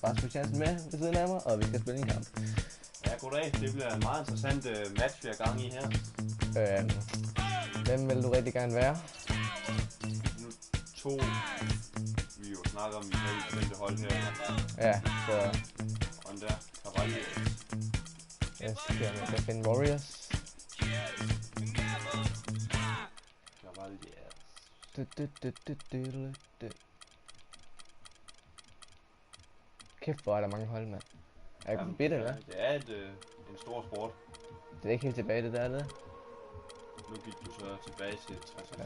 Rasmus Jansen med ved siden af mig, og vi skal spille en kamp. Ja, goddag. Det bliver en meget interessant match, vi har gang i her. Hvem vil du rigtig gerne være? Nu to, vi jo snakker om, vi har ikke hold her. Ja, så... Og der, Cavaliers. Jeg skal finde Warriors. Cavaliers. Kæft, hvor er der mange hold, mand. Er jeg bitte, eller? Det er en stor sport. Det er ikke helt tilbage, det der, det? Nu gik du så tilbage til 60'erne,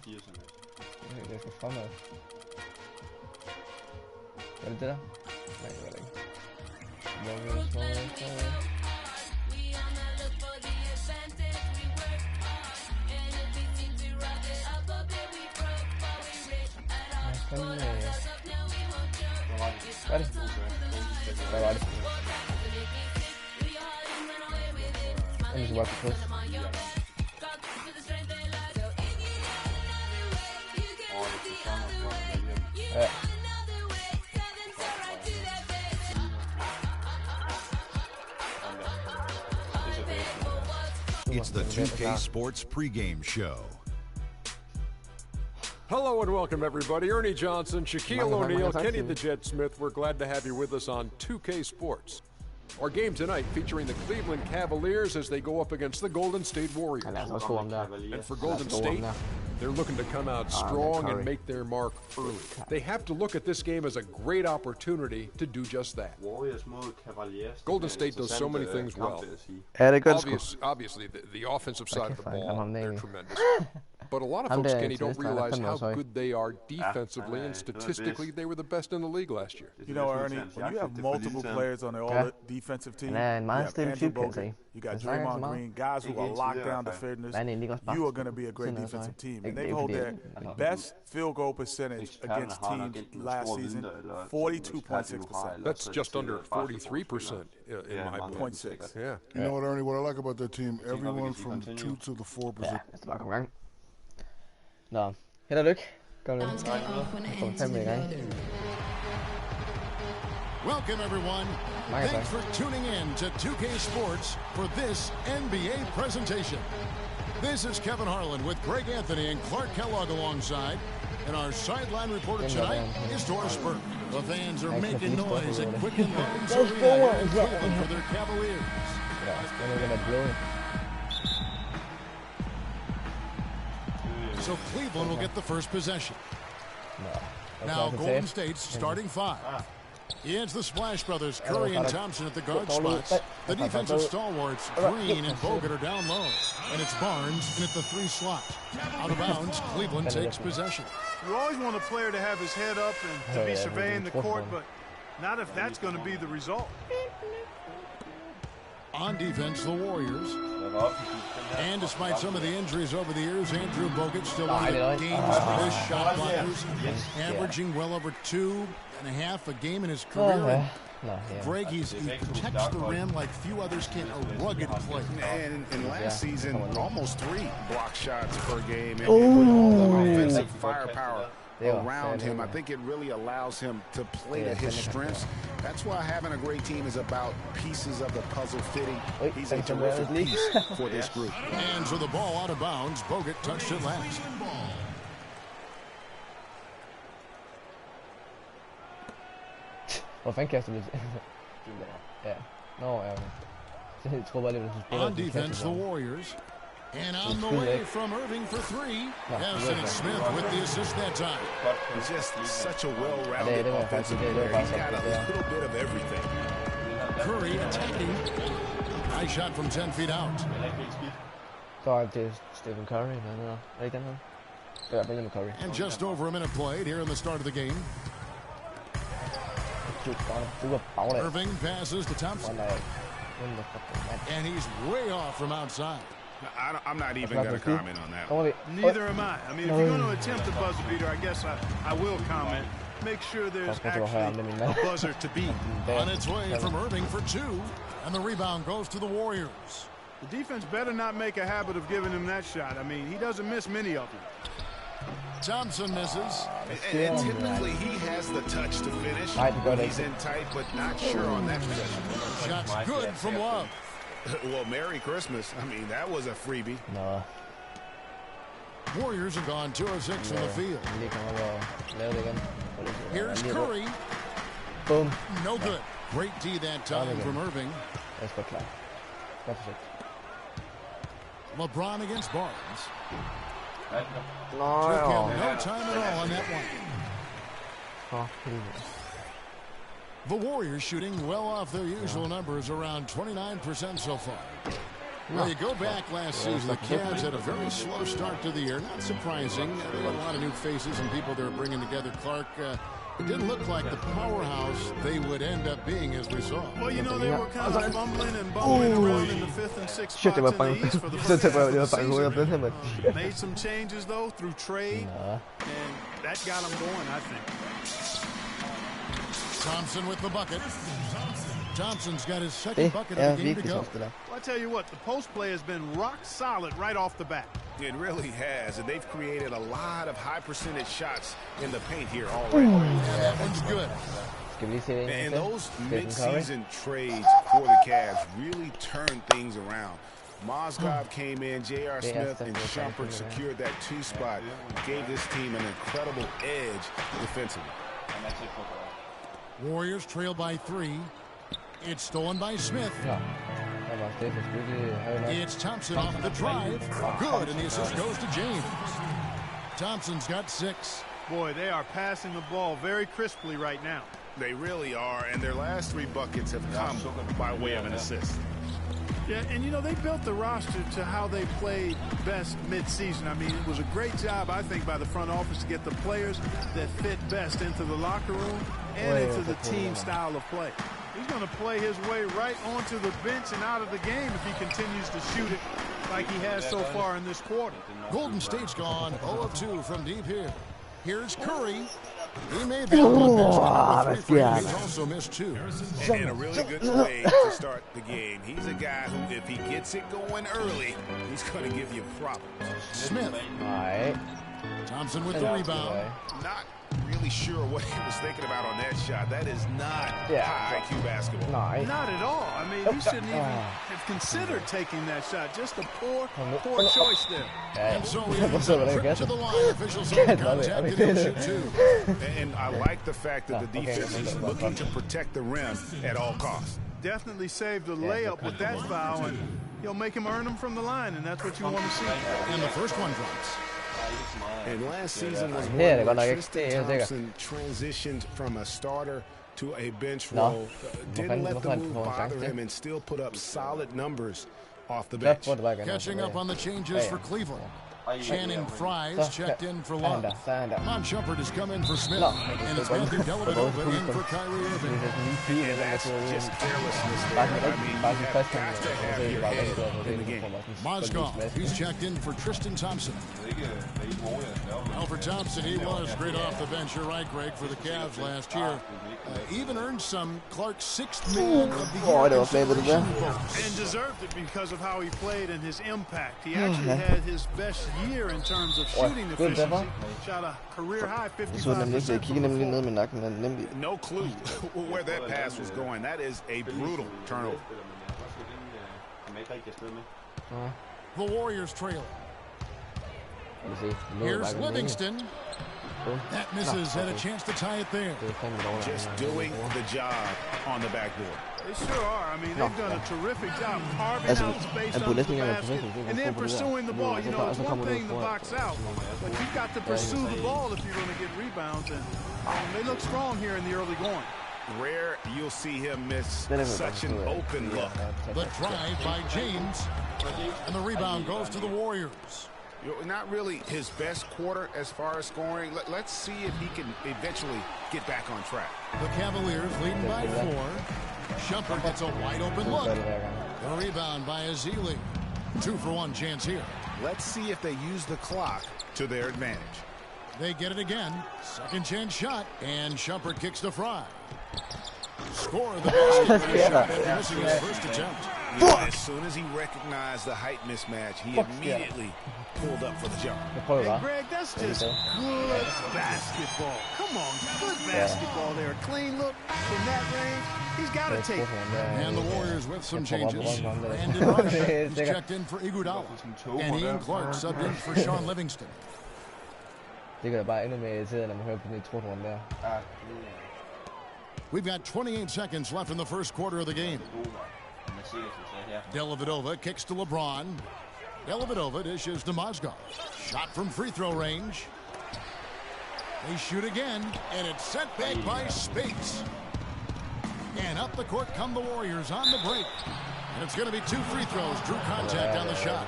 80'erne. Det skal fremad. Er det det der? Nej, det var det ikke. Warriors. Hvad er det? Hvad var det? Jeg skal bare på kryds. Ja. It's the 2K Sports pregame show. Hello and welcome, everybody. Ernie Johnson, Shaquille O'Neal, Kenny the Jet Smith. We're glad to have you with us on 2K Sports. Our game tonight featuring the Cleveland Cavaliers as they go up against the Golden State Warriors. And for Golden State, they're looking to come out strong and make their mark early. They have to look at this game as a great opportunity to do just that. Golden State does so many things well. Obviously, the offensive side of the ball, they're tremendous. But a lot of folks, Kenny, don't realize how good they are defensively, and statistically, they were the best in the league last year. You know, Ernie, when you have multiple players on the all-defensive team, you have Andrew Bogut, you got Draymond Green, guys who are locked down defenders, you are going to be a great defensive team. And they hold their best field goal percentage against teams last season, 42.6%. That's just under 43% in my book. 0.6. Yeah. You know what, Ernie, what I like about that team, everyone from 2 to the 4%. Nå, held og lykke. Kom lidt. Kom 5 i gang. Welcome, everyone. Thanks for tuning in to 2K Sports for this NBA presentation. This is Kevin Harlan with Greg Anthony and Clark Kellogg alongside. And our sideline reporter tonight is Doris Burke. The fans are making noise at Quicken Loans Arena in Cleveland for their Cavaliers. So Cleveland will get the first possession. Now Golden State's starting 5. It's the Splash Brothers, Curry and Thompson at the guard spots. The defensive stalwarts, Green and Bogut, are down low. And it's Barnes in at the 3 slot. Out of bounds, Cleveland takes possession. You always want a player to have his head up and to be surveying the court, but not if that's going to be the result. On defense, the Warriors. And despite some of the injuries over the years, Andrew Bogut still one of the game's best shot blockers, averaging well over 2.5 a game in his career. Greg, he protects the rim like few others can, a rugged player. And last season, almost 3 block shots per game. And all the offensive firepower around him, I think it really allows him to play to his strengths. That's why having a great team is about pieces of the puzzle fitting. He's a terrific piece for this group. And so the ball out of bounds. Bogut touched it last. Hvor fanden kaster vi? Ja. Nå, ja. Jeg tror bare, det var on defense, the Warriors. And on the way from Irving for 3. Yes, Smith with the assist that time. He's just such a well-rounded offensive player. He's got a little bit of everything. Curry attacking. Nice shot from 10 feet out. Så det Stephen Curry, men er ikke den her? Det er William Curry. And just over a minute played here in the start of the game. Irving passes to Thompson. And he's way off from outside. I'm not even going to comment on that. Neither am I. I mean, if you're going to attempt a buzzer beater, I guess I will comment. Make sure there's actually a buzzer to beat. On its way from Irving for 2. And the rebound goes to the Warriors. The defense better not make a habit of giving him that shot. I mean, he doesn't miss many of them. Thompson misses. And typically he has the touch to finish. He's in tight, but not sure on that possession. Shot's good from Love. Well, Merry Christmas. I mean, that was a freebie. No. Warriors have gone 2 of 6 from the field. Here's Curry. Boom. No good. Great D that time from Irving. LeBron against Barnes. Took him no time at all on that one. The Warriors shooting well off their usual numbers, around 29% so far. Well, you go back last season, the Cavs had a very slow start to the year. Not surprising. They had a lot of new faces and people they were bringing together. Clark, it didn't look like the powerhouse they would end up being as we saw. Well, you know, they were kind of fumbling and bumbling around in the 5th and 6th spots in the East for the first half of the season. Made some changes, though, through trade, and that got them going, I think. Thompson with the bucket. Thompson's got his second bucket of the game to go. Well, I tell you what, the post play has been rock solid right off the bat. It really has, and they've created a lot of high percentage shots in the paint here already. That one's good. And those mid-season trades for the Cavs really turned things around. Mozgov came in, J.R. Smith and Shumpert secured that 2 spot, gave this team an incredible edge defensively. Warriors trail by 3. It's stolen by Smith. It's Thompson off the drive. Good, and the assist goes to James. Thompson's got 6. Boy, they are passing the ball very crisply right now. They really are, and their last 3 buckets have come by way of an assist. Yeah, and you know, they built the roster to how they played best mid-season. I mean, it was a great job, I think, by the front office to get the players that fit best into the locker room and into the team style of play. He's going to play his way right onto the bench and out of the game if he continues to shoot it like he has so far in this quarter. Golden State's gone 0 of 2 from deep here. Here's Curry. He made that one. He's also missed 2. And a really good way to start the game. He's a guy who, if he gets it going early, he's going to give you problems. Smith. Thompson with the rebound. Not really sure what he was thinking about on that shot. That is not high IQ basketball. Not at all. I mean, he shouldn't even have considered taking that shot. Just a poor choice there. And so we have a trip to the line. Officials on contact and he'll shoot 2. And I like the fact that the defense is looking to protect the rim at all costs. Definitely saved the layup with that foul, and he'll make him earn them from the line, and that's what you want to see. And the first one drops. And last season was one where Tristan Thompson transitioned from a starter to a bench role. Didn't let the move bother him and still put up solid numbers off the bench. Catching up on the changes for Cleveland. Channing Fries checked in for Love. Mon Shumpert has come in for Smith. And it's Matthew Dellavedova in for Kyrie Irving. That's just carelessness there. I mean, you have got to have your head in the game. Mozgov, he's checked in for Tristan Thompson. Well, for Thompson, he was great off the bench. You're right, Greg, for the Cavs last year. Even earned some Clark's 6th man of the year. And deserved it because of how he played and his impact. He actually had his best year in terms of shooting efficiency. Shot a career-high 55%. No clue where that pass was going. That is a brutal turnover. The Warriors trail. Here's Livingston. That misses. Had a chance to tie it there. Just doing the job on the backboard. They sure are. I mean, they've done a terrific job carving out space under the basket and then pursuing the ball. You know, it's one thing to box out, but you've got to pursue the ball if you're going to get rebounds, and they look strong here in the early going. Rare you'll see him miss such an open look. The drive by James, and the rebound goes to the Warriors. Not really his best quarter as far as scoring. Let's see if he can eventually get back on track. The Cavaliers leading by 4. Shumpert gets a wide open look. The rebound by Azili. 2-for-1 chance here. Let's see if they use the clock to their advantage. They get it again. Second chance shot, and Shumpert kicks to Fry. Score the basket. Missing his first attempt. As soon as he recognized the height mismatch, he immediately pulled up for the jump. Hey, Greg, that's just good basketball. Come on, good basketball there. A clean look from that range. He's got to take it. And the Warriors with some changes. Brandon Rush is checked in for Iguodala. And Ian Clark subbed in for Sean Livingston. Det gør bare endnu mere irriterende, når man hører på den trotrum der. We've got 28 seconds left in the first quarter of the game. Dellavedova kicks to LeBron. Dellavedova dishes to Mozgov. Shot from free throw range. They shoot again, and it's sent back by Spates. And up the court come the Warriors on the break. And it's going to be 2 free throws. Drew contact on the shot.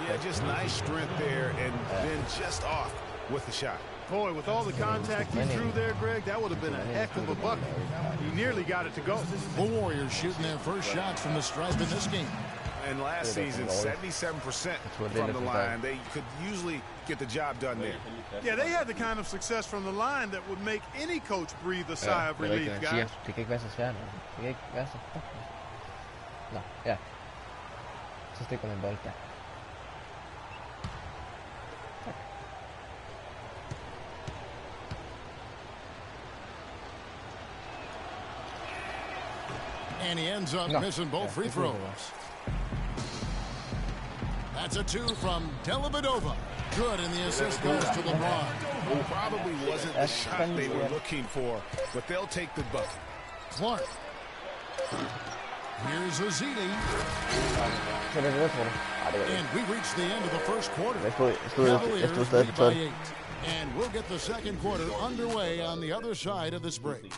Yeah, just nice strength there, and then just off with the shot. Boy, with all the contact he drew there, Greg, that would have been a heck of a bucket. He nearly got it to go. The Warriors shooting their first shots from the stripe in this game. And last season, 77% from the line. They could usually get the job done there. Yeah, they had the kind of success from the line that would make any coach breathe a sigh of relief, guys. Det kan ikke være så svært. Det kan ikke være så fucking. Nå, ja. Så stikker man en bold der. And he ends up missing both free throws. That's a 2 from Dellavedova. Good, and the assist goes to LeBron. Well, probably wasn't the shot they were looking for, but they'll take the bucket. Clark. Here's Azili. And we reach the end of the first quarter. Cavaliers lead by 8. And we'll get the second quarter underway on the other side of this break.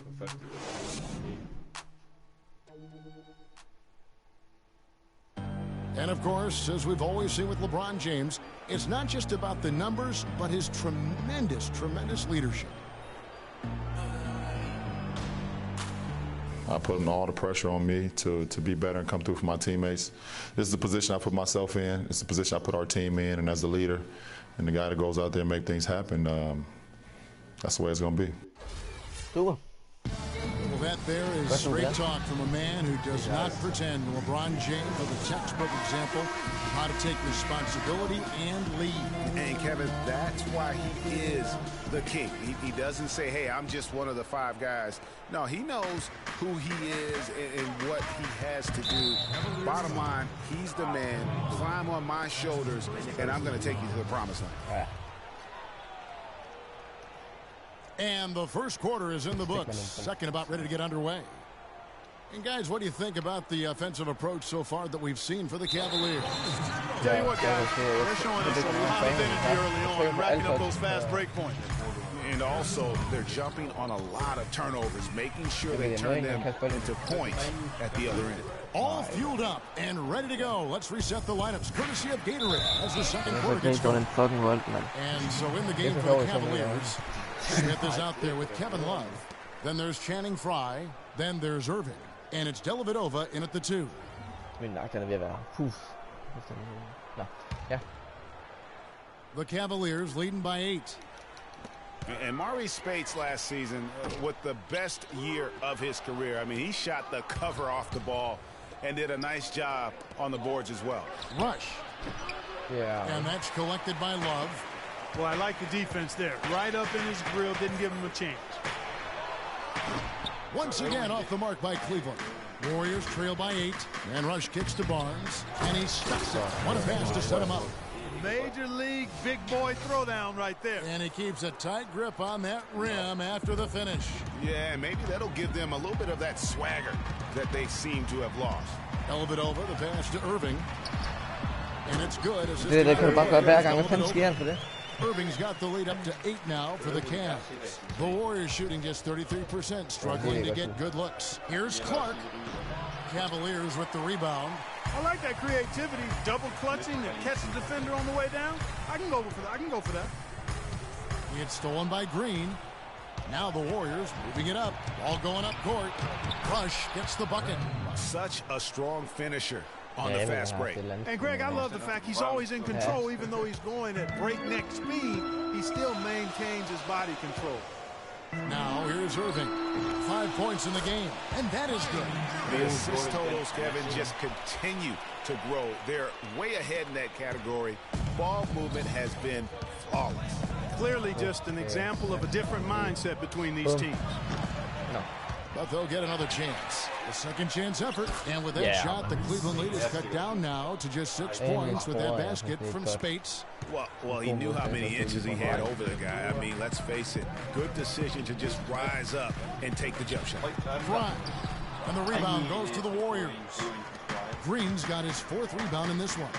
And of course, as we've always seen with LeBron James, it's not just about the numbers, but his tremendous, tremendous leadership. I put all the pressure on me to be better and come through for my teammates. This is the position I put myself in. It's the position I put our team in, and as the leader and the guy that goes out there and make things happen, that's the way it's going to be. Well, that there is straight talk from a man who does not pretend. LeBron James with a textbook example of how to take responsibility and lead. And Kevin, that's why he is the king. He doesn't say, hey, I'm just one of the 5 guys. No, he knows who he is and what he has to do. Bottom line, he's the man. Climb on my shoulders, and I'm going to take you to the promised land. And the first quarter is in the books. Second about ready to get underway. And guys, what do you think about the offensive approach so far that we've seen for the Cavaliers? Tell you what, guys, they're showing us a lot of energy early on, racking up those fast break points. And also, they're jumping on a lot of turnovers, making sure they turn them into points at the other end. All fueled up and ready to go. Let's reset the lineups, courtesy of Gatorade, as the second quarter gets going. And so in the game for the Cavaliers, Smith is out there with Kevin Love. Then there's Channing Frye. Then there's Irving. And it's Dellavedova in at the 2. The Cavaliers leading by 8. And Maurice Spates last season with the best year of his career. I mean, he shot the cover off the ball and did a nice job on the boards as well. Rush. Yeah. And that's collected by Love. Well, I like the defense there. Right up in his grill, didn't give him a chance. Once again off the mark by Cleveland. Warriors trail by 8. And Rush kicks to Barnes. And he stuffs it. What a pass to set him up. Major league big boy throwdown right there. And he keeps a tight grip on that rim after the finish. Yeah, maybe that'll give them a little bit of that swagger that they seem to have lost. Dellavedova, the pass to Irving. And it's good. Det kan du bare gøre hver gang. Hvad fanden sker han for det? Irving's got the lead up to 8 now for the Cavs. The Warriors shooting just 33%, struggling to get good looks. Here's Clark. Cavaliers with the rebound. I like that creativity, double clutching and catch the defender on the way down. I can go for that. It's stolen by Green. Now the Warriors moving it up, all going up court. Rush gets the bucket. Such a strong finisher on the fast break. And Greg, I love the fact he's always in control, even though he's going at breakneck speed, he still maintains his body control. Now here's Irving. 5 points in the game, and that is good. The assist totals, Kevin, just continue to grow. They're way ahead in that category. Ball movement has been flawless. Clearly just an example of a different mindset between these teams. No. But they'll get another chance. A second chance effort. And with that shot, the Cleveland lead is cut down now to just 6 points with that basket from Spates. Well, he knew how many inches he had over the guy. I mean, let's face it. Good decision to just rise up and take the jump shot. Fry. And the rebound goes to the Warriors. Green's got his 4th rebound in this one.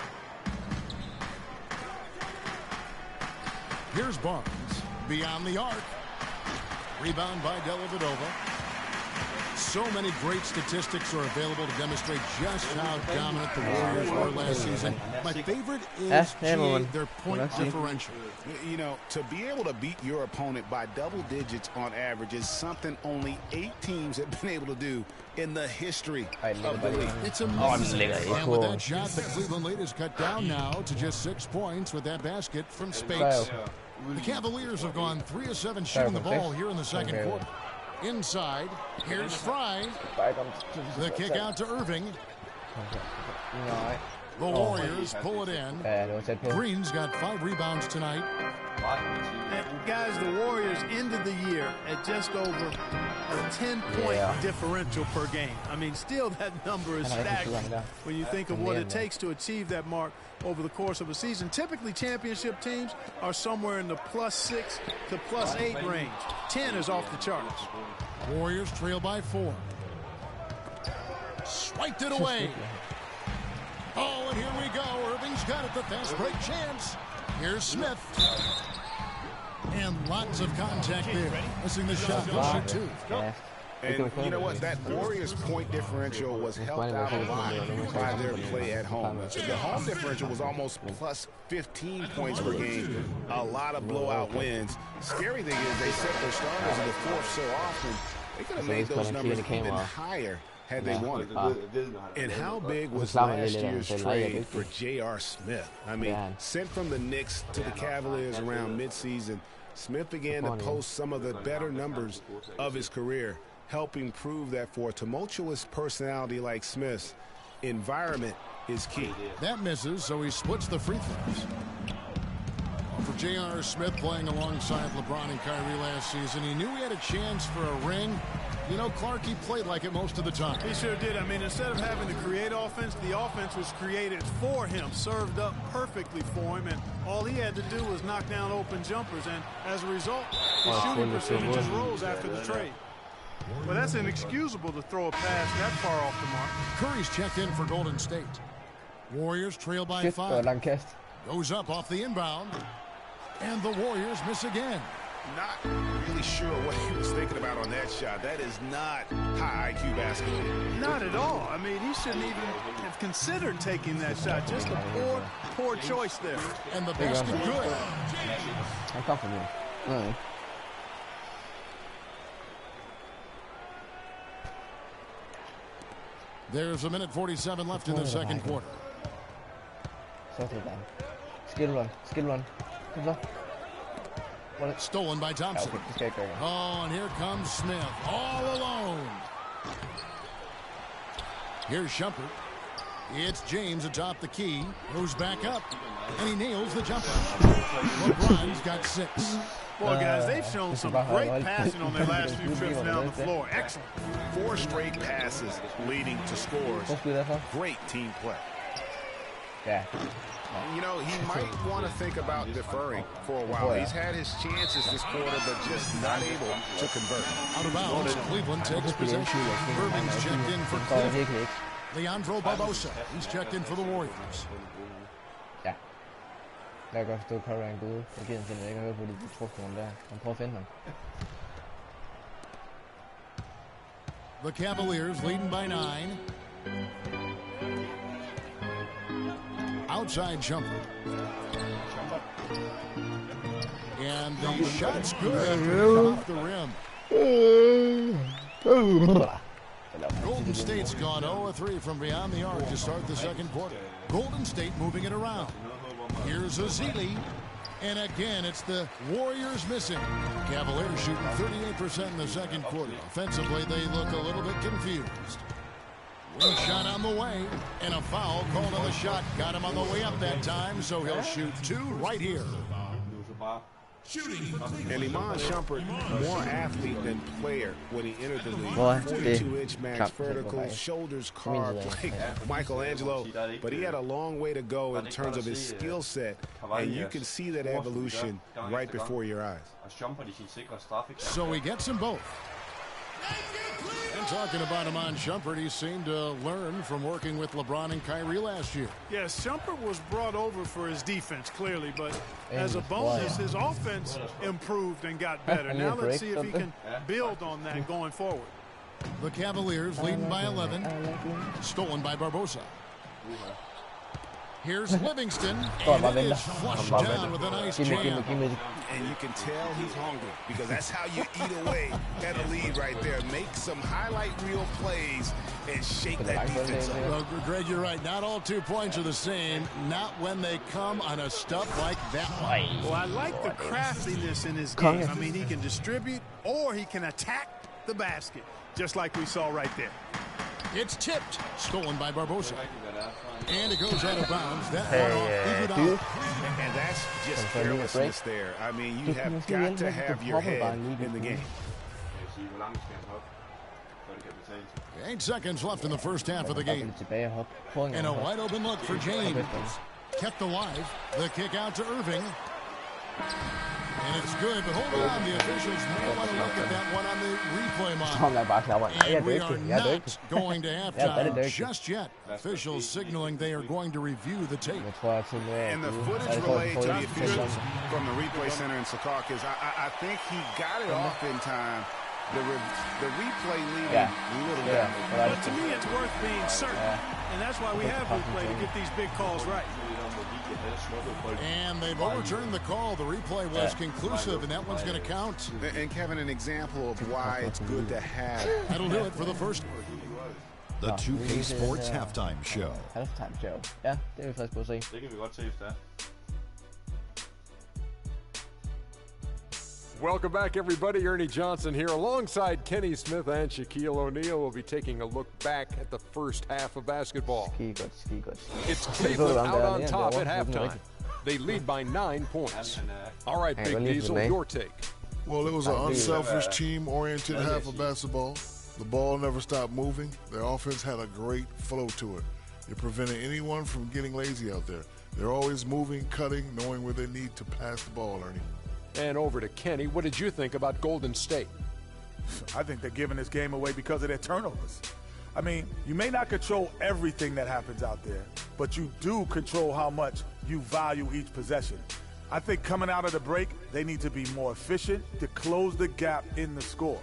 Here's Barnes. Beyond the arc. Rebound by Dellavedova. So many great statistics are available to demonstrate just how dominant the Warriors were last season. My favorite is their point differential. You know, to be able to beat your opponent by double digits on average is something only 8 teams have been able to do in the history of the league. It's amazing. And with that shot, the Cleveland lead is cut down now to just 6 points with that basket from Spates. The Cavaliers have gone 3 of 7 shooting the ball here in the second quarter. Inside, here's Fry. The kick out to Irving. The Warriors pull it in. Green's got 5 rebounds tonight. And guys, the Warriors ended the year at just over a 10-point differential per game. I mean, still that number is staggering when you think of what it takes to achieve that mark over the course of a season. Typically, championship teams are somewhere in the +6 to +8 range. 10 is off the charts. Warriors trail by 4. Swiped it away. Oh, and here we go. Irving's got it, the fast break chance. Here's Smith. And lots of contact there. Missing the shot. He'll shoot 2. And you know what? That Warriors point differential was helped out a lot by their play at home. The home differential was almost +15 points per game. A lot of blowout wins. Scary thing is they set their starters in the 4th so often. They could have made those numbers even higher had they wanted. And how big was last year's trade for J.R. Smith? I mean, sent from the Knicks to the Cavaliers around midseason, Smith began to post some of the better numbers of his career, helping prove that for a tumultuous personality like Smith's, environment is key. That misses, so he splits the free throws. For J.R. Smith playing alongside LeBron and Kyrie last season, he knew he had a chance for a ring. You know, Clark, he played like it most of the time. He sure did. I mean, instead of having to create offense, the offense was created for him, served up perfectly for him, and all he had to do was knock down open jumpers, and as a result, his shooting percentages rose after the trade. But that's inexcusable to throw a pass that far off the mark. Curry's checked in for Golden State. Warriors trail by 5. Goes up off the inbound. And the Warriors miss again. Not really sure what he was thinking about on that shot. That is not high IQ basketball. Not at all. I mean, he shouldn't even have considered taking that shot. Just a poor choice there. And the basket good. There's 1:47 left in the second quarter. Skill run. Stolen by Thompson. Oh, and here comes Smith all alone. Here's Shumpert. It's James atop the key. Goes back up. And he nails the jumper. LeBron's got 6. Boy, guys, they've shown some great passing on their last few trips down the floor. Excellent. 4 straight passes leading to scores. Great team play. Yeah. You know, he might want to think about deferring for a while. He's had his chances this quarter, but just not able to convert. Out of bounds, Cleveland takes possession. Irving's checked in for Cleveland. Leandro Barbosa, he's checked in for the Warriors. Ja. Jeg kan godt forstå, at Curry er en god. Jeg gider ikke at høre på de trukne der. Han prøver at finde ham. The Cavaliers leading by 9. Outside jumper. And the shot's good off the rim. Golden State's gone 0-3 from beyond the arc to start the second quarter. Golden State moving it around. Here's Ezeli. And again, it's the Warriors missing. Cavaliers shooting 38% in the second quarter. Offensively, they look a little bit confused. Wing shot on the way, and a foul called on the shot. Got him on the way up that time, so he'll shoot 2 right here. And Iman Shumpert, more athlete than player when he entered the league. 42-inch max vertical, shoulders carved like Michelangelo, but he had a long way to go in terms of his skill set, and you can see that evolution right before your eyes. So he gets them both. And talking about Iman Shumpert, he seemed to learn from working with LeBron and Kyrie last year. Yes, Shumpert was brought over for his defense, clearly, but as a bonus, his offense improved and got better. Now let's see if he can build on that going forward. The Cavaliers leading by 11, stolen by Barbosa. Here's Livingston, and it is flushed down with a nice jam. And you can tell he's hungry because that's how you eat away at a lead right there. Make some highlight reel plays and shake that defense up. Well, Greg, you're right. Not all 2 points are the same. Not when they come on a stuff like that one. Well, I like the craftiness in his game. I mean, he can distribute or he can attack the basket, just like we saw right there. It's tipped, stolen by Barbosa. And it goes out of bounds. That one off. And that's just carelessness there. I mean, you have got to have your head in the game. 8 seconds left in the first half of the game. And a wide open look for James. Kept alive. The kick out to Irving. And it's good, but hold on, the officials may want to look at that one on the replay model. And we are not going to halftime just yet. Officials signaling they are going to review the tape. And the footage relayed to the officials from the replay center in Secaucus, I think he got it off in time. The replay leading a little bit. But to me, it's worth being certain. And that's why we have replay to get these big calls right. And they've overturned the call. The replay was conclusive, and that one's going to count. And Kevin, an example of why it's good to have. That'll do it for the first. The 2K Sports Halftime Show. Halftime show. Ja, det er vi frisk på at se. Det kan vi godt se, hvis det er. Welcome back, everybody. Ernie Johnson here alongside Kenny Smith and Shaquille O'Neal. We'll be taking a look back at the first half of basketball. It's Cleveland out on top at halftime. They lead by 9 points. All right, Big Diesel, your take. Well, it was an unselfish, team-oriented half of basketball. The ball never stopped moving. Their offense had a great flow to it. It prevented anyone from getting lazy out there. They're always moving, cutting, knowing where they need to pass the ball, Ernie. And over to Kenny. What did you think about Golden State? I think they're giving this game away because of their turnovers. I mean, you may not control everything that happens out there, but you do control how much you value each possession. I think coming out of the break, they need to be more efficient to close the gap in the score.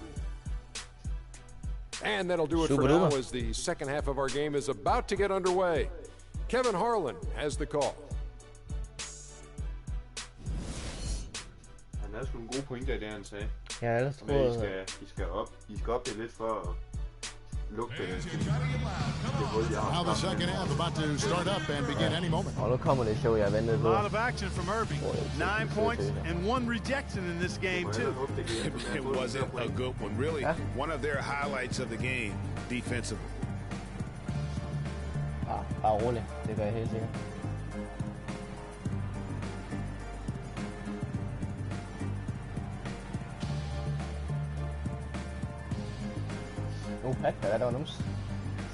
And that'll do it for now as the second half of our game is about to get underway. Kevin Harlan has the call. Han havde sgu nogle gode pointer i det, han sagde. Ja, ellers tror jeg... I skal op det lidt for at lukke det hul, jeg har. Now the second half about to start up and begin any moment. Og nu kommer det show, jeg ventede på. A lot of action from Irving. 9 points and 1 rejection in this game, too. It wasn't a good one, really. One of their highlights of the game, defensively. Bare roligt. Det gør jeg helt sikkert. Pakker, der var nogen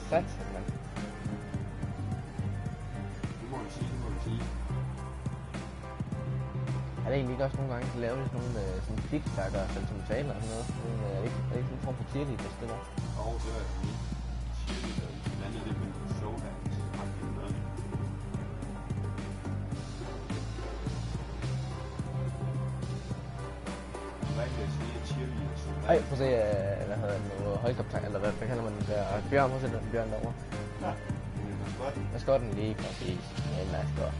sat, mand. Det må vi sige. Er det egentlig ikke også nogle gange, så laver de sådan nogle sådan kliktakker, som taler og sådan noget? Er det ikke sådan en form for cheerleader, det der? Det var sådan en cheerleader. Blandet lidt med nogle show her. Ej, prøv at se, hvad hedder det nu, højkaptajn, eller hvad kalder man den der? Bjørn, prøv at se den bjørn derovre. Ja. Maskotten lige præcis. Ja, en nice godt.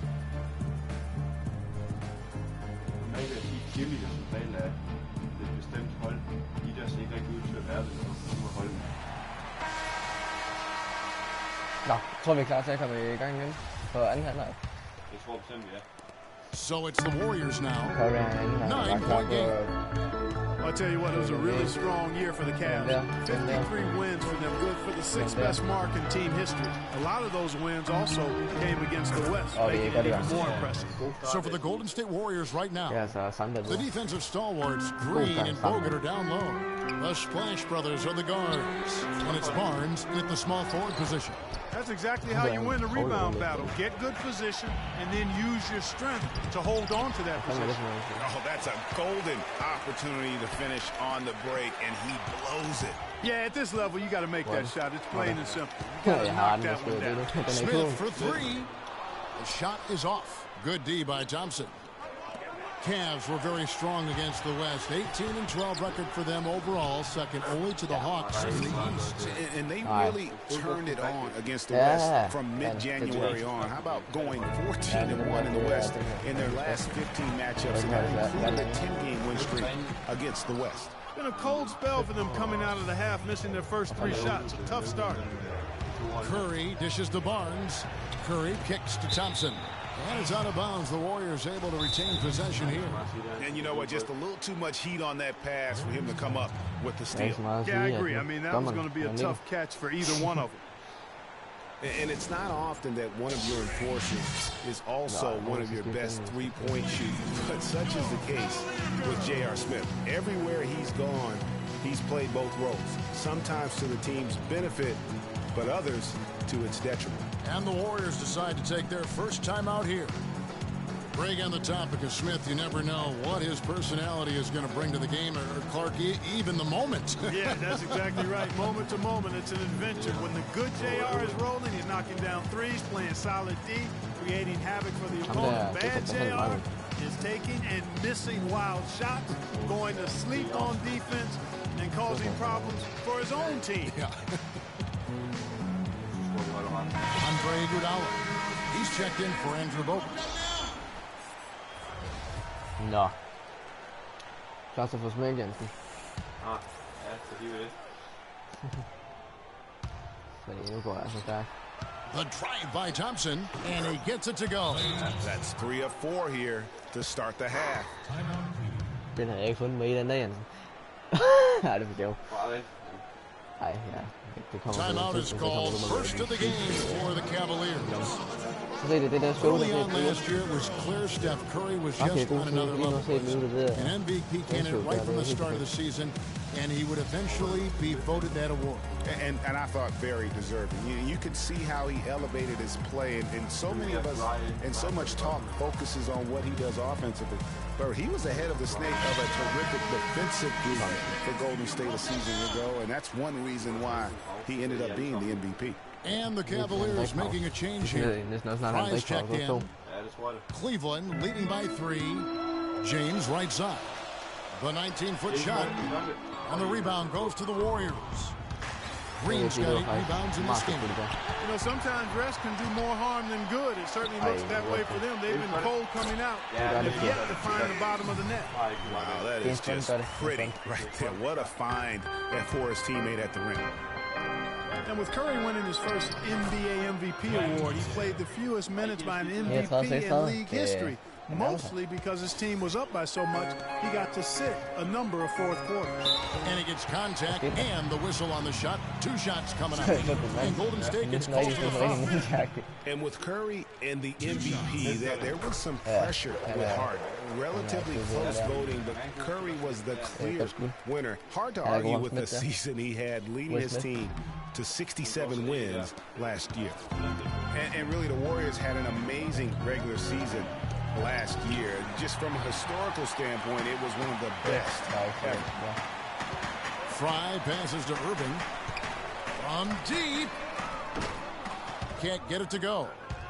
Normalt er de cheerleader som regel af et bestemt hold. De der ser ikke rigtig ud til at være det, som er holdet. Nå, tror vi er klar til at komme i gang igen på anden halvleg. Jeg tror bestemt, ja. So it's the Warriors now. 9-point game. I'll tell you what, it was a really strong year for the Cavs. 53 wins for them, good for the 6th best mark in team history. A lot of those wins also came against the West, making it even more impressive. So for the Golden State Warriors right now, the defensive stalwarts, Green and Bogut, are down low. The Splash Brothers are the guards, and it's Barnes at the small forward position. That's exactly how you win the rebound battle. Get good position and then use your strength to hold on to that position. Oh, that's a golden opportunity to finish on the break, and he blows it. Yeah, at this level, you got to make that shot. It's plain and simple. You got to knock that one down. Smith for three. The shot is off. Good D by Thompson. Cavs were very strong against the West. 18-12 record for them overall, second only to the Hawks in the East. And they really turned it on against the West from mid-January on. How about going 14-1 in the West in their last 15 matchups, and that included a 10-game win streak against the West? Been a cold spell for them coming out of the half, missing their first 3 shots. A tough start. Curry dishes to Barnes. Curry kicks to Thompson. And it's out of bounds. The Warriors able to retain possession here. And you know what? Just a little too much heat on that pass for him to come up with the steal. Yeah, I agree. I mean, that was going to be a tough catch for either one of them. And it's not often that one of your enforcers is also one of your best three-point shooters. But such is the case with J.R. Smith. Everywhere he's gone, he's played both roles. Sometimes to the team's benefit, but others to its detriment. And the Warriors decide to take their first time out here. Greg, on the topic of Smith, you never know what his personality is going to bring to the game, or Clark, even the moment. Yeah, that's exactly right. Moment to moment, it's an adventure. When the good JR is rolling, he's knocking down threes, playing solid D, creating havoc for the opponent. Bad JR is taking and missing wild shots, going to sleep on defense, and causing problems for his own team. Yeah. Andre Iguodala. He's checked in for Andrew Bogut. Nå. Klar til at få smæk, Jensen. Ja, så de vil det. Fordi nu går jeg så stærkt. The drive by Thompson, and he gets it to go. That's 3 of 4 here to start the half. Den havde jeg ikke fundet med i den der, Jensen. Nej, det er for sjovt. Nej, ja. Timeout is called. First of the game for the Cavaliers. Early on last year, it was clear Steph Curry was just on another level. An MVP candidate right from the start of the season, and he would eventually be voted that award. And I thought very deserving. You could see how he elevated his play, and so many of us, and so much talk focuses on what he does offensively. But he was ahead of the snake of a terrific defensive group for Golden State a season ago, and that's one reason why he ended up being the MVP. And the Cavaliers making a change here. Price checked in. Cleveland leading by 3. James right side. The 19-foot shot. And the rebound goes to the Warriors. Green's got 8 rebounds in this game. You know, sometimes rest can do more harm than good. It certainly looks that way for them. They've been cold coming out. They've yet to find the bottom of the net. Wow, that is just pretty right there. What a find for his teammate at the rim. And with Curry winning his first NBA MVP award, he played the fewest minutes by an MVP in league history. Mostly because his team was up by so much, he got to sit a number of fourth quarters. And he gets contact and the whistle on the shot. 2 shots coming up. And Golden State gets called for the foul. And with Curry and the MVP, there was some pressure with Harden. Relatively close voting, but Curry was the clear winner. Hard to argue with the season he had, leading his team to 67 wins last year. And really, the Warriors had an amazing regular season last year. Just from a historical standpoint, it was one of the best ever. Fry passes to Irving. From deep. Can't get it to go.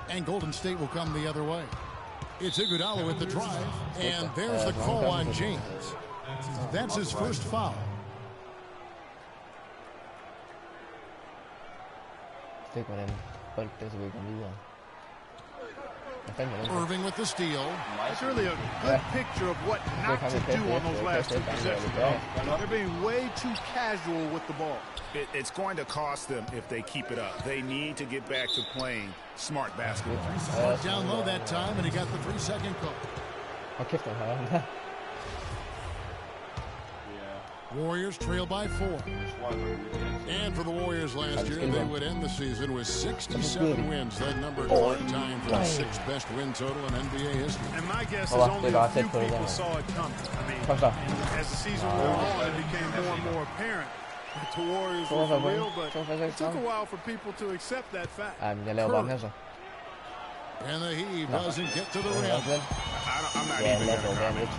And Golden State will come the other way. It's Iguodala with the drive. And there's the call on James. That's his first foul. Irving with the steal. It's really a good picture of what not to do on those last 2 possessions. They're being way too casual with the ball. It's going to cost them if they keep it up. They need to get back to playing smart basketball. Down low that time, and he got the 3-second call. Warriors trail by 4. And for the Warriors last year, they would end the season with 67 wins. That number is all-time for the 6th best win total in NBA history. And my guess is only a few people saw it coming. I mean, as the season wore on, it became more and more apparent that the Warriors were for real, but it took a while for people to accept that fact. And the heave doesn't get to the rim. I'm not even going to comment.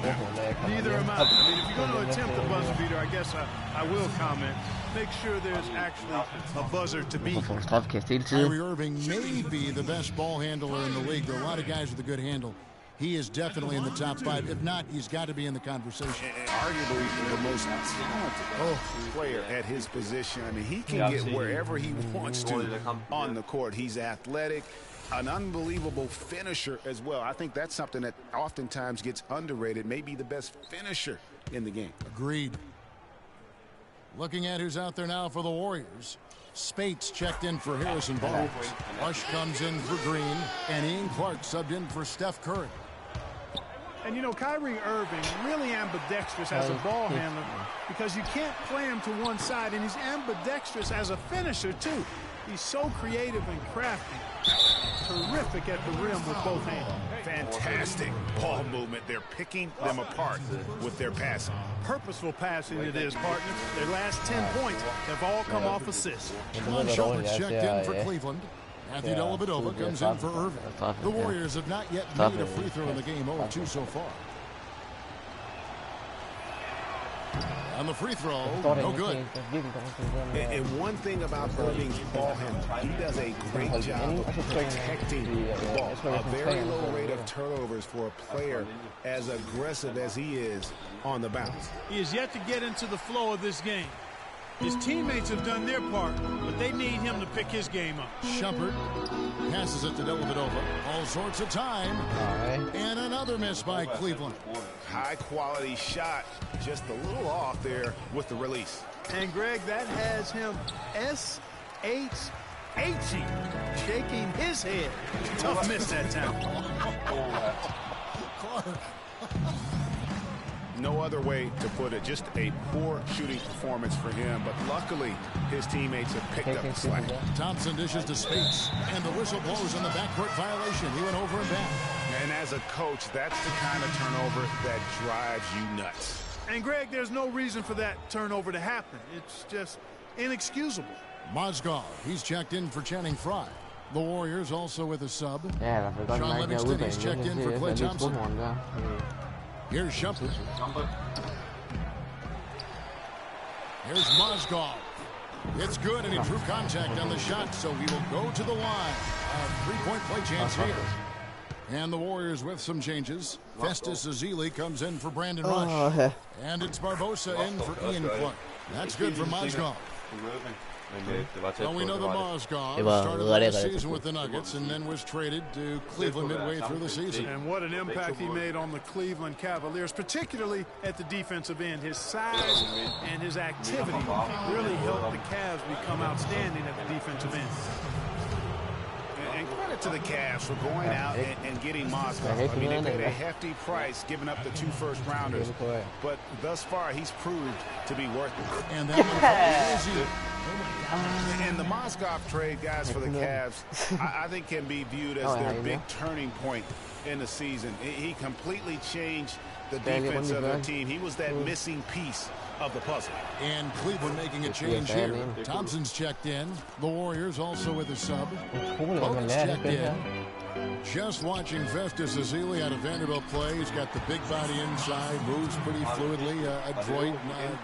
Neither am I. I mean, if you're going to attempt a buzzer beater, I guess I will comment. Make sure there's actually a buzzer to beat. Kyrie Irving may be the best ball handler in the league. There are a lot of guys with a good handle. He is definitely in the top 5. If not, he's got to be in the conversation. And arguably the most talented player at his position. I mean, he can get wherever he wants to on the court. He's athletic, an unbelievable finisher as well. I think that's something that oftentimes gets underrated. Maybe the best finisher in the game. Agreed. Looking at who's out there now for the Warriors. Spates checked in for Harrison Barnes. Rush comes in for Green, and Ian Clark subbed in for Steph Curry. And, you know, Kyrie Irving really ambidextrous as a ball handler because you can't play him to one side, and he's ambidextrous as a finisher, too. He's so creative and crafty. Terrific at the rim with both hands. Fantastic ball movement. They're picking them apart with their passing. Purposeful passing it is, partner. Their last 10 points have all come off assists. John Shumpert's checked in for Cleveland. Matthew Dellavedova comes in for Irving. The Warriors have not yet made a free throw in the game, 0-2 so far. On the free throw, no good. And one thing about Irving's ball handling, he does a great job of protecting the ball. A very low rate of turnovers for a player as aggressive as he is on the bounce. He is yet to get into the flow of this game. His teammates have done their part, but they need him to pick his game up. Shumpert passes it to Dellavedova. All sorts of time. And another miss by Cleveland. High-quality shot, just a little off there with the release. And, Greg, that has him S-H-H-E, shaking his head. Tough miss that time. No other way to put it. Just a poor shooting performance for him. But luckily, his teammates have picked up the slack. Thompson dishes to Spates. And the whistle blows on the backcourt violation. He went over and back. And as a coach, that's the kind of turnover that drives you nuts. And, Greg, there's no reason for that turnover to happen. It's just inexcusable. Mozgov, he's checked in for Channing Frye. The Warriors also with a sub. Sean Livingston, he's checked in for Klay Thompson. Here's Shumpert. Here's Mozgov. It's good, and he drew contact on the shot, so he will go to the line. A three-point play chance here. And the Warriors with some changes. Festus Ezeli comes in for Brandon Rush. And it's Barbosa in for Ian Clark. That's good for Mozgov. Well, we know that Mozgov started the season with the Nuggets and then was traded to Cleveland midway through the season. And what an impact he made on the Cleveland Cavaliers, particularly at the defensive end. His size and his activity really helped the Cavs become outstanding at the defensive end. And credit to the Cavs for going out and getting Mozgov. I mean, they paid a hefty price giving up the 2 first-rounders. But thus far, he's proved to be worth it. And that And the Mozgov trade, guys, for the Cavs, I think can be viewed as their big turning point in the season. He completely changed the defense of their team. He was that missing piece of the puzzle. And Cleveland making a change here. Thompson's checked in. The Warriors also with a sub. Bogus checked in. Just watching Festus Ezeli out of Vanderbilt play. He's got the big body inside, moves pretty fluidly, adroit,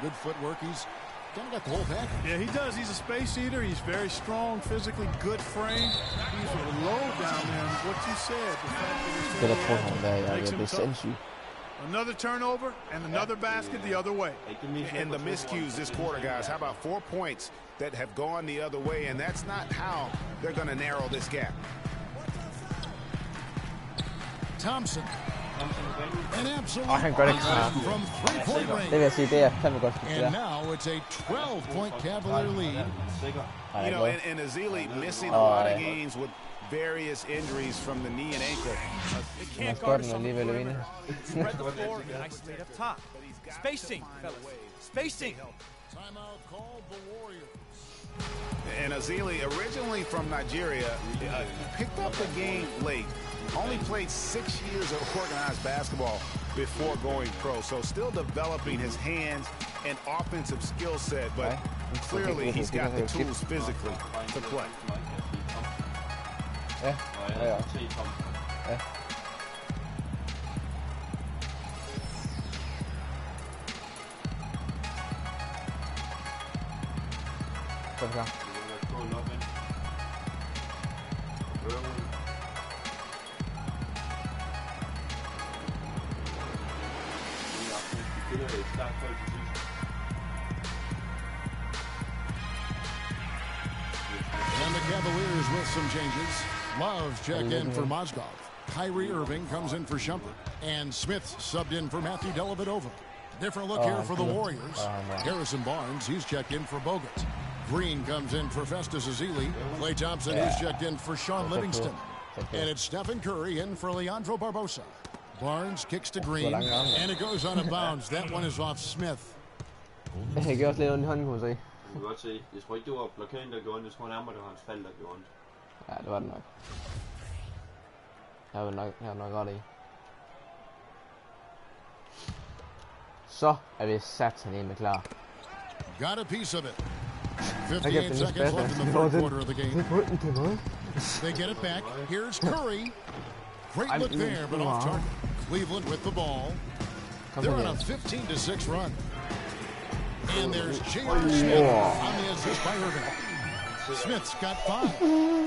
good footwork. He's kind of got the whole package. Yeah, he does. He's a space eater. He's very strong, physically good frame. He's low down there. What you said. The fact that he's another turnover and another basket the other way. And the miscues this quarter, guys. How about 4 points that have gone the other way? And that's not how they're going to narrow this gap. Thompson An absolute han gør det klart. from 3-point range. Det vil jeg sige, det er fandme godt. And now it's a 12-point Cavalier lead. You know, and Ezeli missing a lot of games with various injuries from the knee and ankle. They can't guard us on the perimeter. Spread the floor and isolate up top. Spacing, fellas. Spacing. Timeout called the Warriors. And Ezeli, originally from Nigeria, picked up the game late. Only played 6 years of organized basketball before going pro. So still developing his hands and offensive skill set, but clearly he's got the tools physically to play. Ja. Så er vi klar. And the Cavaliers with some changes. Love checked in for Mozgov. Kyrie Irving comes in for Shumpert. And Smith subbed in for Matthew Dellavedova. Different look here for the Warriors. Harrison Barnes, he's checked in for Bogut. Green comes in for Festus Ezeli. Klay Thompson, who's checked in for Sean Livingston. And it's Stephen Curry in for Leandro Barbosa. Barnes kicks to Green, and it goes out of bounds. That one is off Smith. Jeg gjorde også lidt ondt i hånden, kunne man se. Du kan godt se. Jeg tror ikke, det var blokeringen, der gjorde ondt. Jeg tror nærmere, det var hans fald, der gjorde ondt. Ja, det var det nok. Jeg har nok ret i. Så er vi sataneme klar. Got a piece of it. 58 seconds left in the third quarter of the game. They get it back. Here's Curry. Great look there, but off target. Cleveland with the ball. They're on a 15-6 run. And there's J.R. Smith on the assist by Irving. Smith's got 5.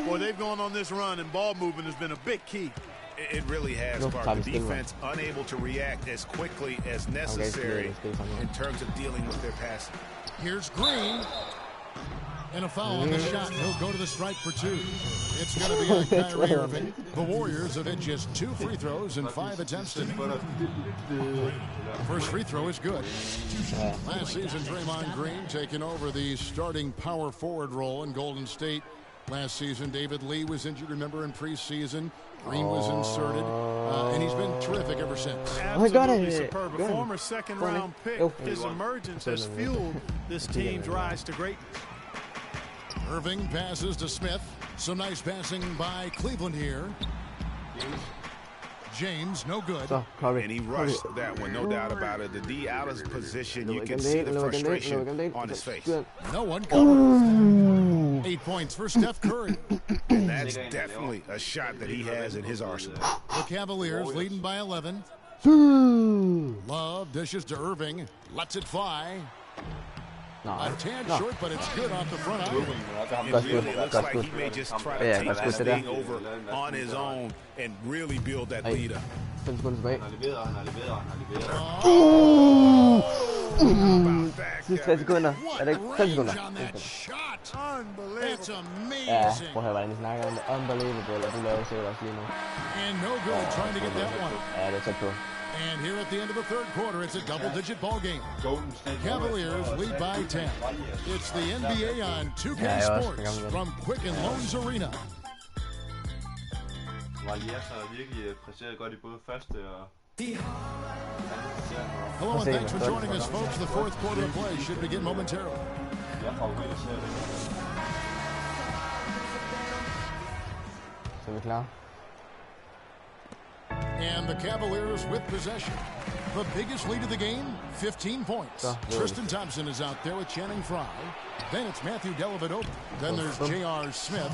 Boy, they've gone on this run, and ball movement has been a big key. It really has, Clark. The defense unable to react as quickly as necessary in terms of dealing with their passing. Here's Green. And a foul on the shot. He'll go to the strike for 2. It's going to be on Kyrie Irving. The Warriors have hit just 2 free throws and 5 attempts to make. First free throw is good. Last season, Draymond Green taking over the starting power forward role in Golden State. Last season, David Lee was injured, remember, in preseason. Green was inserted, and he's been terrific ever since. Absolutely superb. A former second-round pick. His emergence has fueled this team's rise to greatness. Irving passes to Smith. Some nice passing by Cleveland here. James, no good. And he rushed that one, no doubt about it. The D out of position, you can see the frustration on his face. No one covers. 8 points for Steph Curry. And that's definitely a shot that he has in his arsenal. The Cavaliers leading by 11. Love dishes to Irving. Lets it fly. A tad short, but it's good off the front iron. It really looks like he may just try to take this thing over on his own and really build that lead up. 5 sekunder tilbage. Sidste 3 sekunder. Er det ikke 5 sekunder? Ja, prøv at høre, hvordan I snakker om det. Unbelievable, og du laver sikkert også lige nu. And no good trying to get that one. Ja, det er tæt på. And here at the end of the third quarter, it's a double-digit ball game. Cavaliers lead by 10. It's the NBA on 2K Sports from Quicken Loans Arena. Hello and thanks for joining us, folks. The fourth quarter of play should begin momentarily. Så er vi klar. And the Cavaliers with possession. The biggest lead of the game, 15 points. Tristan Thompson is out there with Channing Frye. Then it's Matthew Dellavedova. Then there's J.R. Smith.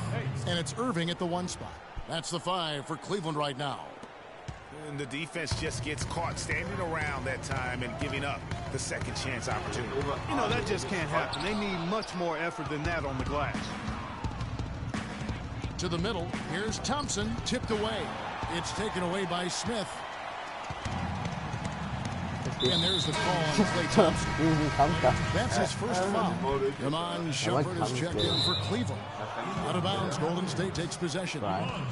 And it's Irving at the 1 spot. That's the 5 for Cleveland right now. And the defense just gets caught standing around that time and giving up the second chance opportunity. You know, that just can't happen. They need much more effort than that on the glass. To the middle, here's Thompson, tipped away. It's taken away by Smith. And there's the call on Klay Thompson. That's his first foul. Iman Shumpert is checked in for Cleveland. Out of bounds, Golden State takes possession.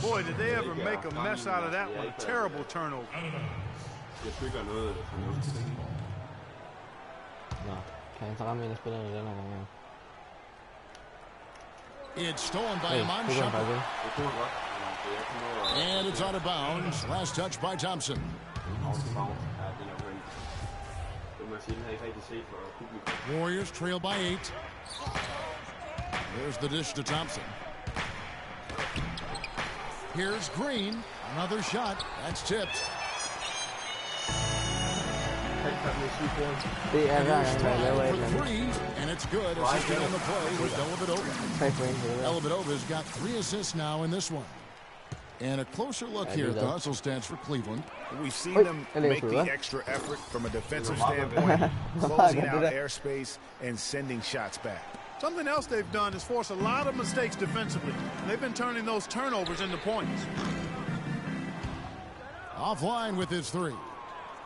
Boy, did they ever make a mess out of that one. Terrible turnover. It's stolen by Iman Shumpert. And it's out of bounds. Last touch by Thompson. Warriors trail by 8. There's the dish to Thompson. Here's Green. Another shot. That's tipped. For 3, and it's good. Assisting on the play with Dellavedova. Dellavedova's got 3 assists now in this one. And a closer look here at the hustle stats for Cleveland. We've seen them make the extra effort from a defensive standpoint, closing out airspace and sending shots back. Something else they've done is force a lot of mistakes defensively. They've been turning those turnovers into points. Offline with his 3.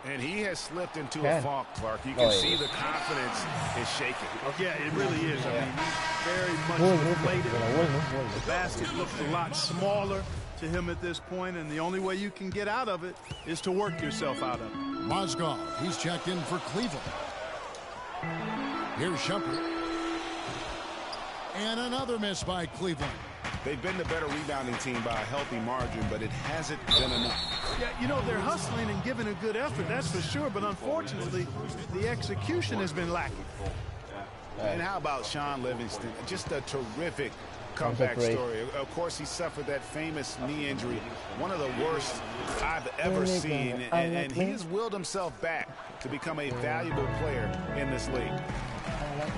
And he has slipped into a funk, Clark. You can see the confidence is shaking. Yeah, it really is. I mean, he's very much deflated. The basket looks a lot smaller to him at this point, and the only way you can get out of it is to work yourself out of it. Mozgov, he's checked in for Cleveland. Here's Shumpert. And another miss by Cleveland. They've been the better rebounding team by a healthy margin, but it hasn't been enough. Yeah, you know, they're hustling and giving a good effort, that's for sure, but unfortunately, the execution has been lacking. And how about Sean Livingston? Just a terrific comeback story. Of course, he suffered that famous knee injury, one of the worst I've ever seen, and he has willed himself back to become a valuable player in this league.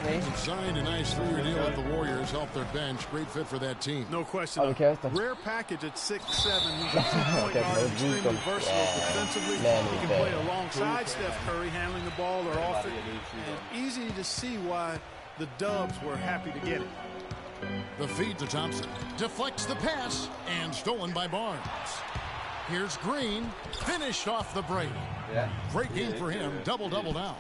He signed a nice 3-year deal with the Warriors, helped their bench. Great fit for that team. No question. Rare package at 6'7". He's a two-point guard, extremely versatile defensively. He can play alongside Steph Curry, handling the ball or off it. And easy to see why the Dubs were happy to get it. The feed to Thompson. Deflects the pass and stolen by Barnes. Here's Green. Finished off the break. Great game for him. Double-double now.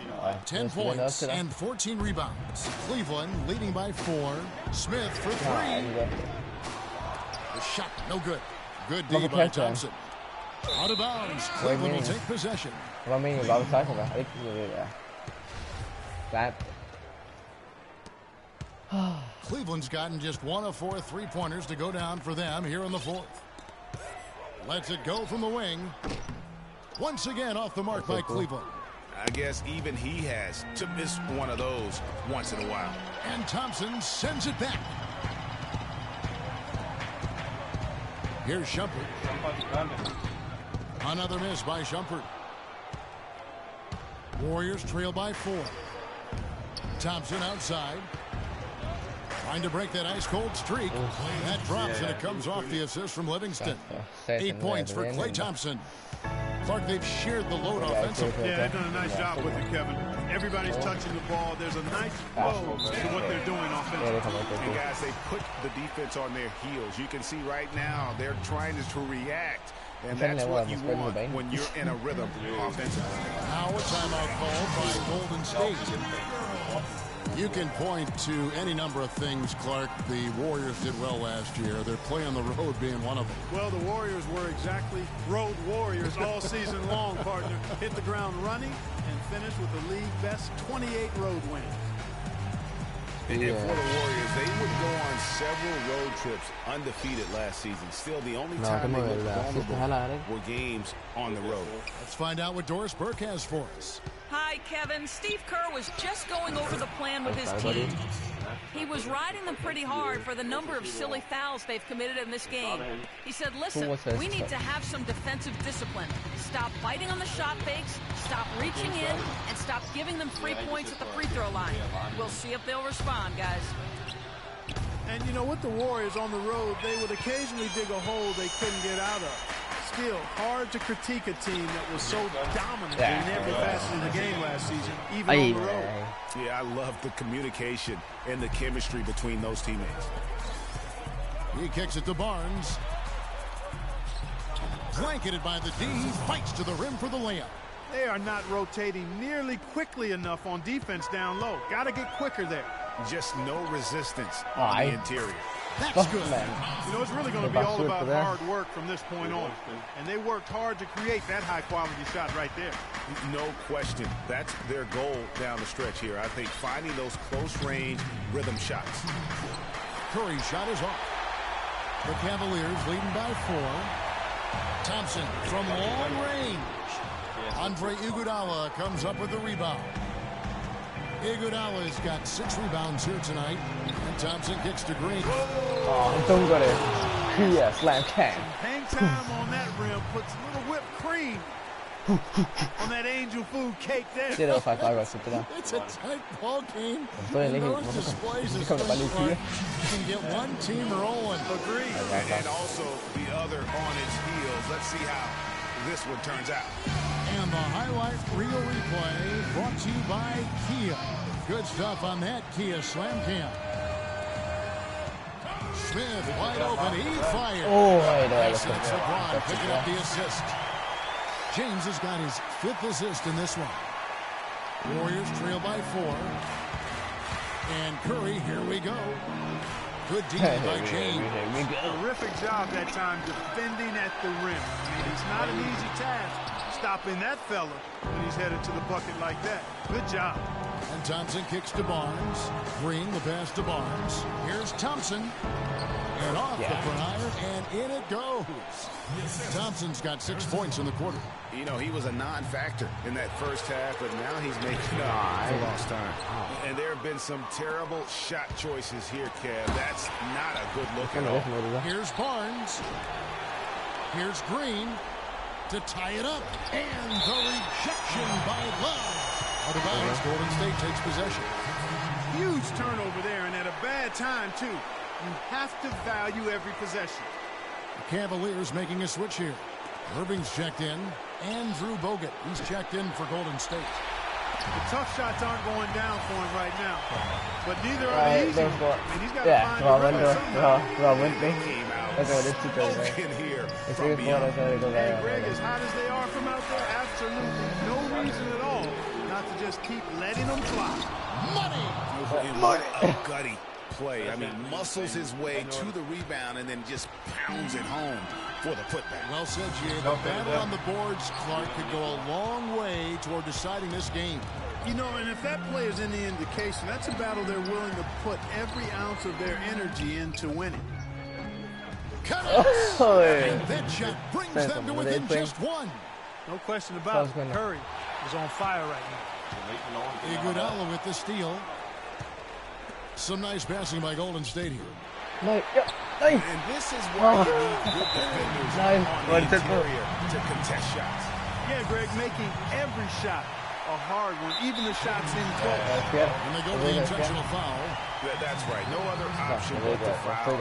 10 points and 14 rebounds. Cleveland leading by 4. Smith for 3. The shot, no good. Good D by Thompson. Out of bounds. Cleveland will take possession. Cleveland's gotten just 1 of 4 3-pointers to go down for them here in the 4th. Lets it go from the wing. Once again off the mark by Cleveland. I guess even he has to miss one of those once in a while. And Thompson sends it back. Here's Shumpert. Another miss by Shumpert. Warriors trail by 4. Thompson outside. Trying to break that ice-cold streak. That drops, and it comes off the assist from Livingston. 8 points for Klay Thompson. Clark, they've shared the load offensively. Yeah, they've done a nice job with it, Kevin. Everybody's touching the ball. There's a nice flow to what they're doing offensively. And guys, they put the defense on their heels. You can see right now they're trying to react. And that's what you want when you're in a rhythm offensively. Now a timeout called by Golden State. You can point to any number of things, Clark. The Warriors did well last year. Their play on the road being one of them. Well, the Warriors were exactly road warriors all season long, partner. Hit the ground running and finished with the league best 28 road wins. And for the Warriors, they would go on several road trips undefeated last season. Still, the only time they looked vulnerable were games on the road. Let's find out what Doris Burke has for us. Hi, Kevin. Steve Kerr was just going over the plan with his team. He was riding them pretty hard for the number of silly fouls they've committed in this game. He said, listen, we need to have some defensive discipline. Stop biting on the shot fakes, stop reaching in, and stop giving them free points at the free throw line. We'll see if they'll respond, guys. And, you know, with the Warriors on the road, they would occasionally dig a hole they couldn't get out of. Still, hard to critique a team that was so dominant in every facet of the game last season, even on the road. Yeah, I love the communication and the chemistry between those teammates. He kicks it to Barnes. Blanketed by the D, fights to the rim for the layup. They are not rotating nearly quickly enough on defense down low. Got to get quicker there. Just no resistance on the interior. That's good. You know, it's really going to be all about hard work from this point on. And they worked hard to create that high-quality shot right there. No question. That's their goal down the stretch here. I think finding those close-range rhythm shots. Curry's shot is off. The Cavaliers leading by 4. Thompson from long range. Andre Iguodala comes up with the rebound. Iguodala's got 6 rebounds here tonight. And Thompson kicks to Green. Oh, don't go there. Yeah, slam can. Hang time on that rim puts a little whipped cream on that angel food cake there. It's a tight ball game. And those displays especially can get one team rolling. Agreed. And also the other on its heels. Let's see how this one turns out. And the highlight reel replay brought to you by Kia. Good stuff on that Kia Slam Cam. Smith wide open. He fires. Oh, that's LeBron picking up the assist. James has got his 5th assist in this one. Warriors trail by 4. And Curry, here we go. Good D by James. Terrific job that time defending at the rim. I mean, it's not an easy task stopping that fella when he's headed to the bucket like that. Good job. And Thompson kicks to Barnes. Green the pass to Barnes. Here's Thompson. And off the front iron, and in it goes. Thompson's got 6 points in the quarter. You know, he was a non-factor in that first half, but now he's making up for lost time. And there have been some terrible shot choices here, Kev. That's not a good look at all. Here's Barnes. Here's Green to tie it up. And the rejection by Love. Out of bounds, Golden State takes possession. Huge turnover there, and at a bad time, too. You have to value every possession. The Cavaliers making a switch here. Irving's checked in. Andrew Bogut, he's checked in for Golden State. The tough shots aren't going down for him right now. But neither are the easy ones. I mean, he's got to find the rhythm somehow. And Greg, as hot as they are from out there, absolutely no reason at all not to just keep letting them fly. Money! A gutty play. I mean, muscles his way to the rebound and then just pounds it home for the putback. Well said, Jay. The battle on the boards, Clark, could go a long way toward deciding this game. You know, and if that play is any indication, that's a battle they're willing to put every ounce of their energy into winning. And that shot brings them to within just 1. No question about it. Curry is on fire right now. Iguodala with the steal. Some nice passing by Golden State here. And this is why you need good defenders on the interior to contest shots. Yeah, Greg, making every shot a hard one, even the shots in close. And they go for the intentional foul. That's right. No other option but to foul.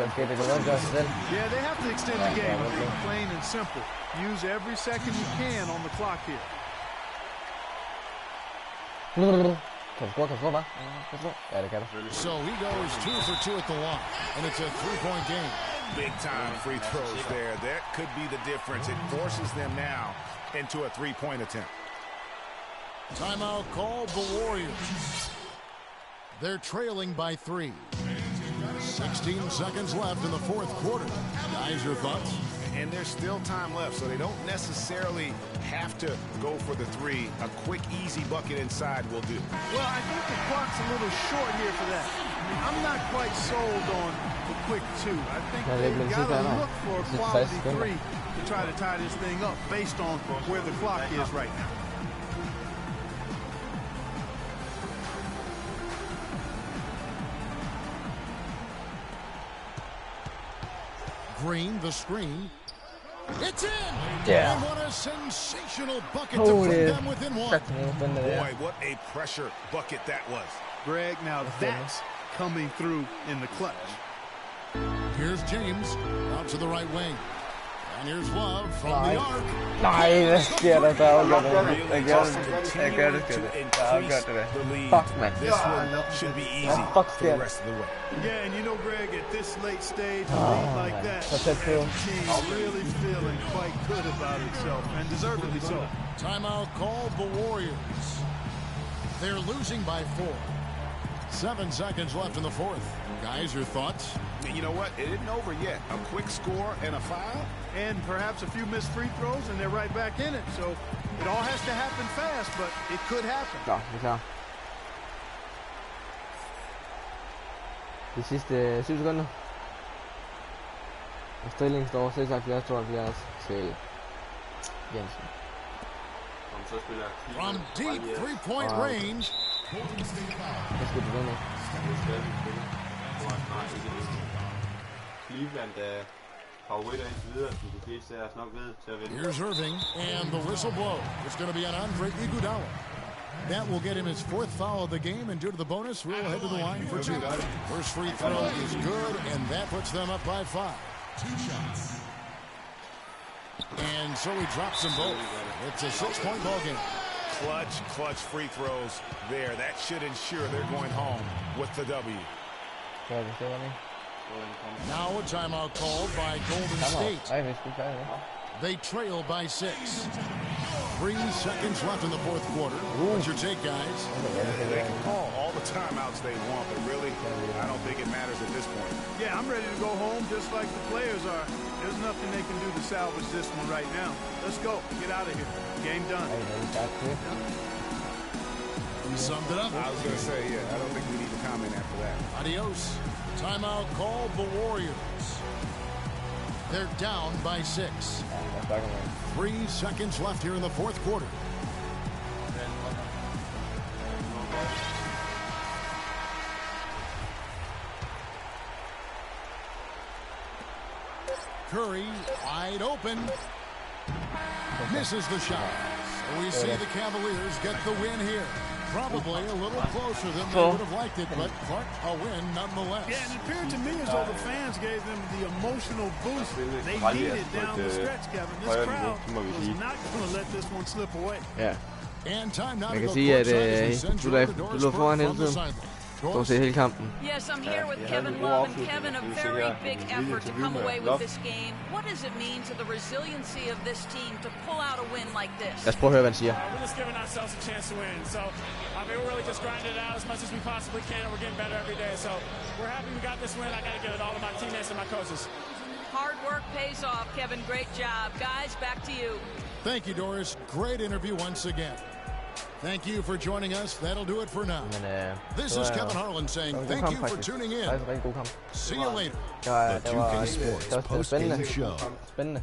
Yeah, they have to extend the game. Plain and simple. Use every second you can on the clock here. So he goes 2 for 2 at the line, and it's a 3-point game. Big time free throws there. That could be the difference. It forces them now into a 3-point attempt. Timeout called the Warriors. They're trailing by 3. 16 seconds left in the 4th quarter. Guys, your thoughts? And there's still time left, so they don't necessarily have to go for the 3. A quick, easy bucket inside will do. Well, I think the clock's a little short here for that. I mean, I'm not quite sold on the quick 2. I think they've got to look for a quality 3 to try to tie this thing up based on where the clock is right now. Green, the screen. It's in! Yeah. And what a sensational bucket to put them within 1. Boy, what a pressure bucket that was. Greg, now that's coming through in the clutch. Here's James out to the right wing. And here's Love from the arc. Nej, det sker der. Der er jo godt det. Jeg gør det. Fuck, man. This one should be easy for the rest of the way. Yeah, and you know, Greg, at this late stage, a lead like that, the team really feeling quite good about itself, and deservedly so. Timeout called the Warriors. They're losing by 4. 7 seconds left in the fourth. Guys, your thoughts? You know what? It isn't over yet. A quick score and a foul. And perhaps a few missed free throws, and they're right back in it. So it all has to happen fast, but it could happen. Nå, vi er klar. De sidste 7 sekunder. Og stillingen står 76-72 til Jensen. From deep three-point range. Hvad skal du denne? Cleveland favoritter indtil videre, som de fleste af os nok ved til at vinde. Here's Irving, and the whistle blow. It's going to be on Andre Iguodala. That will get him his 4th foul of the game, and due to the bonus, we'll head to the line for 2. First free throw is good, and that puts them up by 5. 2 shots. And so he drops them both. It's a 6-point ball game. Clutch free throws there. That should ensure they're going home with the W. Now a timeout called by Golden State. They trail by 6. 3 seconds left in the fourth quarter. What's your take, guys? They can call all the timeouts they want, but really, I don't think it matters at this point. Yeah, I'm ready to go home just like the players are. There's nothing they can do to salvage this one right now. Let's go. Get out of here. Game done. You summed it up. I was going to say, yeah, I don't think we need to comment after that. Adios. Timeout called the Warriors. They're down by 6. 3 seconds left here in the fourth quarter. Curry wide open. Misses the shot. So we see the Cavaliers get the win here. Probably a little closer than they would have liked it, but Clark, a win nonetheless. Yeah, and it appeared to me as though the fans gave them the emotional boost they needed down the stretch, Kevin. This crowd was not going to let this one slip away. Ja. And time now Man to kan go sige, at courtside. du lå foran hele tiden. Stort set hele kampen. Yes, I'm here with Kevin Love, and Kevin, a very big effort to come away with this game. What does it mean to the resiliency of this team to pull out a win like this? Lad os prøve at høre, hvad han siger. We're just giving ourselves a chance to win. So, we're really just grinding it out as much as we possibly can, and we're getting better every day. So, we're happy we got this win. I got to give it all to my teammates and my coaches. Hard work pays off, Kevin. Great job. Guys, back to you. Thank you, Doris. Great interview once again. Thank you for joining us. That'll do it for now. This is Kevin Harlan saying thank you for tuning in. See you later. The 2K Sports post-game show. Spændende.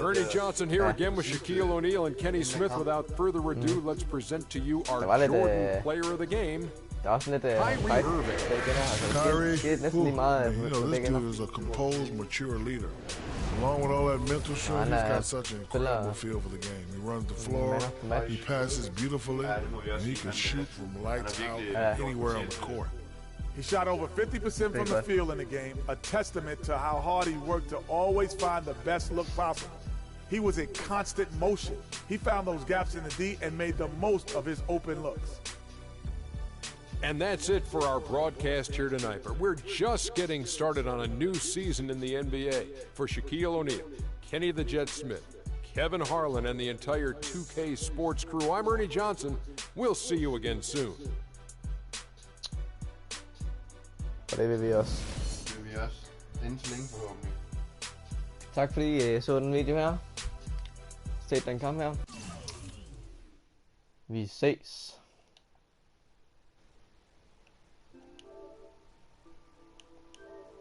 Ernie Johnson here again with Shaquille O'Neal and Kenny Smith. Without further ado, let's present to you our Jordan Player of the Game. Der er også lidt Kyrie Irving. Kyrie, det er næsten lige meget. This dude is a composed, mature leader. Along with all that mentorship, he's got such an incredible feel for the game. He runs the floor, he passes beautifully, and he can shoot from lights out anywhere on the court. He shot over 50% from the field in the game, a testament to how hard he worked to always find the best look possible. He was in constant motion. He found those gaps in the D and made the most of his open looks. And that's it for our broadcast here tonight. But we're just getting started on a new season in the NBA. For Shaquille O'Neal, Kenny the Jet Smith, Kevin Harlan, and the entire 2K Sports crew, I'm Ernie Johnson. We'll see you again soon. Og det vil vi også. Det vil vi også. Inden så længe forhåbentlig. Tak fordi I så den video her. Set den kamp her. Vi ses.